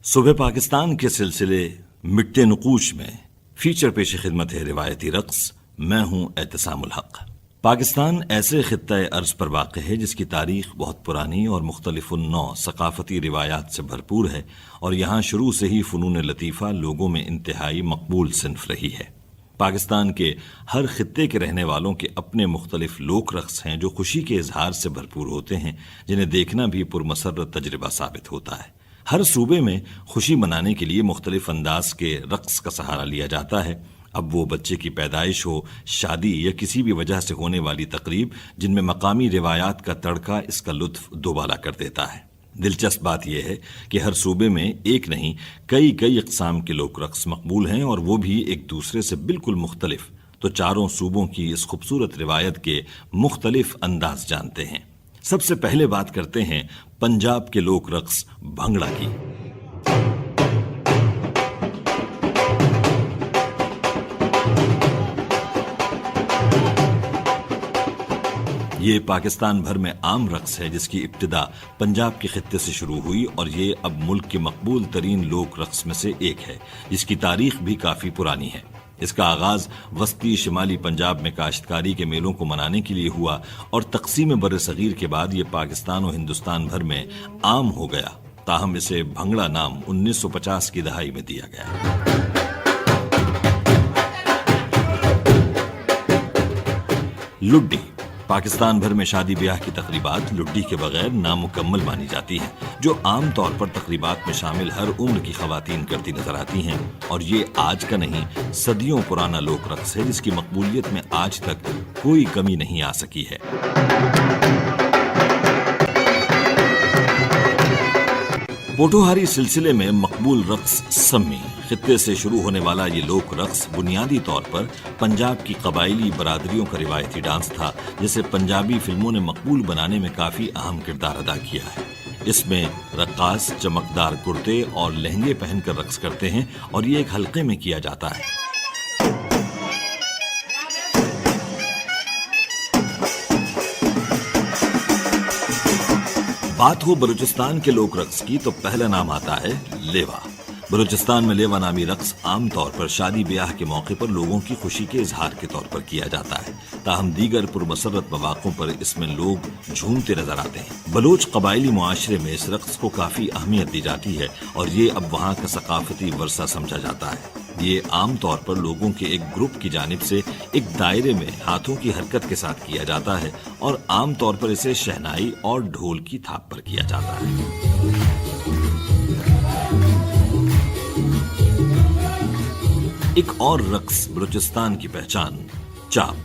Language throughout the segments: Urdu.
صبح پاکستان کے سلسلے مٹتے نقوش میں فیچر پیش خدمت ہے روایتی رقص. میں ہوں اعتصام الحق. پاکستان ایسے خطۂ ارض پر واقع ہے جس کی تاریخ بہت پرانی اور مختلف النوع ثقافتی روایات سے بھرپور ہے، اور یہاں شروع سے ہی فنون لطیفہ لوگوں میں انتہائی مقبول صنف رہی ہے. پاکستان کے ہر خطے کے رہنے والوں کے اپنے مختلف لوک رقص ہیں جو خوشی کے اظہار سے بھرپور ہوتے ہیں، جنہیں دیکھنا بھی پرمسرت تجربہ ثابت ہوتا ہے. ہر صوبے میں خوشی منانے کے لیے مختلف انداز کے رقص کا سہارا لیا جاتا ہے. اب وہ بچے کی پیدائش ہو، شادی یا کسی بھی وجہ سے ہونے والی تقریب، جن میں مقامی روایات کا تڑکا اس کا لطف دوبالا کر دیتا ہے. دلچسپ بات یہ ہے کہ ہر صوبے میں ایک نہیں کئی اقسام کے لوک رقص مقبول ہیں، اور وہ بھی ایک دوسرے سے بالکل مختلف. تو چاروں صوبوں کی اس خوبصورت روایت کے مختلف انداز جانتے ہیں. سب سے پہلے بات کرتے ہیں پنجاب کے لوک رقص بھنگڑا کی. یہ پاکستان بھر میں عام رقص ہے جس کی ابتدا پنجاب کے خطے سے شروع ہوئی، اور یہ اب ملک کے مقبول ترین لوک رقص میں سے ایک ہے جس کی تاریخ بھی کافی پرانی ہے. اس کا آغاز وسطی شمالی پنجاب میں کاشتکاری کے میلوں کو منانے کے لیے ہوا، اور تقسیم بر صغیر کے بعد یہ پاکستان و ہندوستان بھر میں عام ہو گیا. تاہم اسے بھنگڑا نام 1950 کی دہائی میں دیا گیا. لڈی. پاکستان بھر میں شادی بیاہ کی تقریبات لڈی کے بغیر نامکمل مانی جاتی ہیں، جو عام طور پر تقریبات میں شامل ہر عمر کی خواتین کرتی نظر آتی ہیں. اور یہ آج کا نہیں صدیوں پرانا لوک رقص ہے جس کی مقبولیت میں آج تک کوئی کمی نہیں آ سکی ہے. پوٹوہاری سلسلے میں مقبول رقص سمی. خطے سے شروع ہونے والا یہ لوک رقص بنیادی طور پر پنجاب کی قبائلی برادریوں کا روایتی ڈانس تھا، جسے پنجابی فلموں نے مقبول بنانے میں کافی اہم کردار ادا کیا ہے. اس میں رقاص چمکدار کرتے اور لہنگے پہن کر رقص کرتے ہیں، اور یہ ایک حلقے میں کیا جاتا ہے. بات ہو بلوچستان کے لوک رقص کی تو پہلا نام آتا ہے لیوا. بلوچستان میں لیوا نامی رقص عام طور پر شادی بیاہ کے موقع پر لوگوں کی خوشی کے اظہار کے طور پر کیا جاتا ہے. تاہم دیگر پرمسرت مواقعوں پر اس میں لوگ جھومتے نظر آتے ہیں. بلوچ قبائلی معاشرے میں اس رقص کو کافی اہمیت دی جاتی ہے، اور یہ اب وہاں کا ثقافتی ورثہ سمجھا جاتا ہے. یہ عام طور پر لوگوں کے ایک گروپ کی جانب سے ایک دائرے میں ہاتھوں کی حرکت کے ساتھ کیا جاتا ہے، اور عام طور پر اسے شہنائی اور ڈھول کی تھاپ پر کیا جاتا ہے. ایک اور رقص بلوچستان کی پہچان چاپ.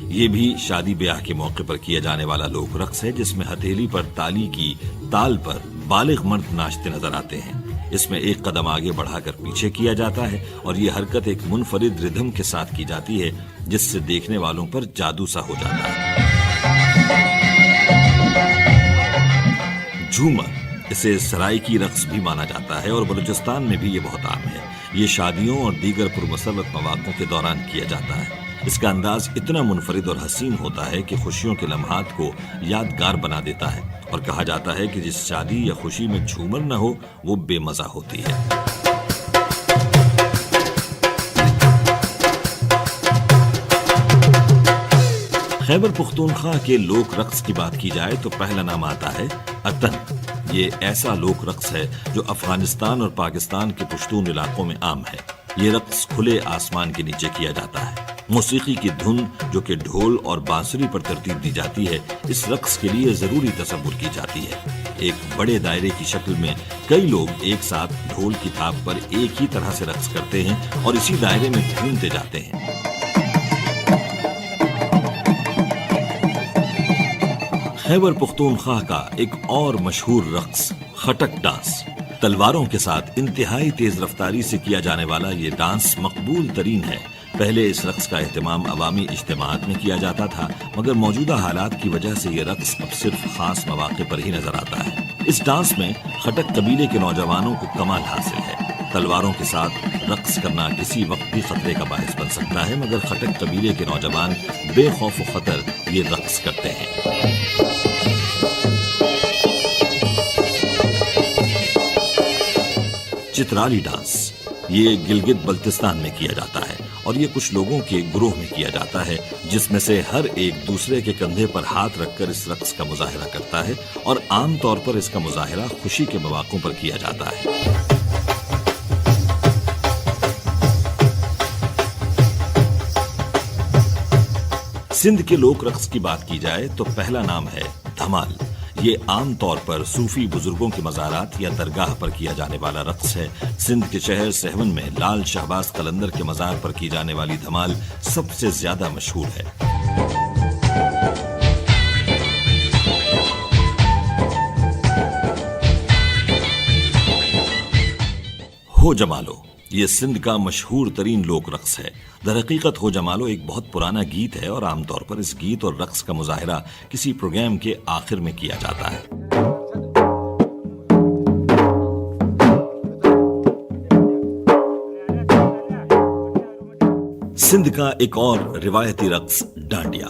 یہ بھی شادی بیاہ کے موقع پر کیا جانے والا لوک رقص ہے جس میں ہتھیلی پر تالی کی تال پر بالغ مرد ناچتے نظر آتے ہیں. اس میں ایک قدم آگے بڑھا کر پیچھے کیا جاتا ہے، اور یہ حرکت ایک منفرد ردھم کے ساتھ کی جاتی ہے جس سے دیکھنے والوں پر جادو سا ہو جاتا ہے. جھومر. اسے سرائکی رقص بھی مانا جاتا ہے، اور بلوچستان میں بھی یہ بہت عام ہے. یہ شادیوں اور دیگر پرمسرت مواقعوں کے دوران کیا جاتا ہے. اس کا انداز اتنا منفرد اور حسین ہوتا ہے کہ خوشیوں کے لمحات کو یادگار بنا دیتا ہے، اور کہا جاتا ہے کہ جس شادی یا خوشی میں جھومر نہ ہو وہ بے مزہ ہوتی ہے. خیبر پختونخوا کے لوک رقص کی بات کی جائے تو پہلا نام آتا ہے اتن. یہ ایسا لوک رقص ہے جو افغانستان اور پاکستان کے پشتون علاقوں میں عام ہے. یہ رقص کھلے آسمان کے نیچے کیا جاتا ہے. موسیقی کی دھن جو کہ ڈھول اور بانسری پر ترتیب دی جاتی ہے، اس رقص کے لیے ضروری تصور کی جاتی ہے. ایک بڑے دائرے کی شکل میں کئی لوگ ایک ساتھ ڈھول کی تھاپ پر ایک ہی طرح سے رقص کرتے ہیں اور اسی دائرے میں گھومتے جاتے ہیں. خیبر پختونخوا کا ایک اور مشہور رقص خٹک ڈانس. تلواروں کے ساتھ انتہائی تیز رفتاری سے کیا جانے والا یہ ڈانس مقبول ترین ہے. پہلے اس رقص کا اہتمام عوامی اجتماعات میں کیا جاتا تھا، مگر موجودہ حالات کی وجہ سے یہ رقص اب صرف خاص مواقع پر ہی نظر آتا ہے. اس ڈانس میں خٹک قبیلے کے نوجوانوں کو کمال حاصل ہے. تلواروں کے ساتھ رقص کرنا کسی وقت بھی خطرے کا باعث بن سکتا ہے، مگر خٹک قبیلے کے نوجوان بے خوف و خطر یہ رقص کرتے ہیں. چترالی ڈانس یہ گلگت بلتستان میں کیا جاتا ہے اور یہ کچھ لوگوں کے گروہ میں کیا جاتا ہے جس میں سے ہر ایک دوسرے کے کندھے پر ہاتھ رکھ کر اس رقص کا مظاہرہ کرتا ہے اور عام طور پر اس کا مظاہرہ خوشی کے مواقعوں پر کیا جاتا ہے۔ سندھ کے لوک رقص کی بات کی جائے تو پہلا نام ہے دھمال۔ یہ عام طور پر صوفی بزرگوں کے مزارات یا درگاہ پر کیا جانے والا رقص ہے۔ سندھ کے شہر سہون میں لال شہباز قلندر کے مزار پر کی جانے والی دھمال سب سے زیادہ مشہور ہے۔ ہو جمالو یہ سندھ کا مشہور ترین لوک رقص ہے۔ در حقیقت ہو جمالو ایک بہت پرانا گیت ہے اور عام طور پر اس گیت اور رقص کا مظاہرہ کسی پروگرام کے آخر میں کیا جاتا ہے۔ سندھ کا ایک اور روایتی رقص ڈانڈیا۔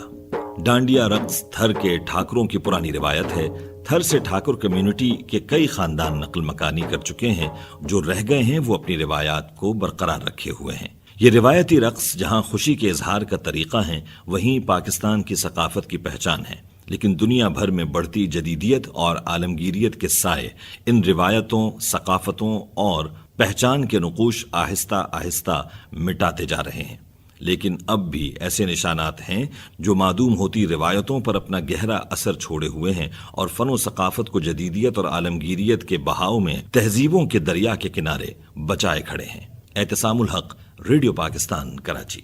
ڈانڈیا رقص تھر کے ٹھاکروں کی پرانی روایت ہے۔ تھر سے ٹھاکر کمیونٹی کے کئی خاندان نقل مکانی کر چکے ہیں، جو رہ گئے ہیں وہ اپنی روایات کو برقرار رکھے ہوئے ہیں۔ یہ روایتی رقص جہاں خوشی کے اظہار کا طریقہ ہے، وہیں پاکستان کی ثقافت کی پہچان ہے، لیکن دنیا بھر میں بڑھتی جدیدیت اور عالمگیریت کے سائے ان روایتوں، ثقافتوں اور پہچان کے نقوش آہستہ آہستہ مٹاتے جا رہے ہیں۔ لیکن اب بھی ایسے نشانات ہیں جو معدوم ہوتی روایتوں پر اپنا گہرا اثر چھوڑے ہوئے ہیں اور فن و ثقافت کو جدیدیت اور عالمگیریت کے بہاؤ میں تہذیبوں کے دریا کے کنارے بچائے کھڑے ہیں۔ اعتصام الحق، ریڈیو پاکستان، کراچی۔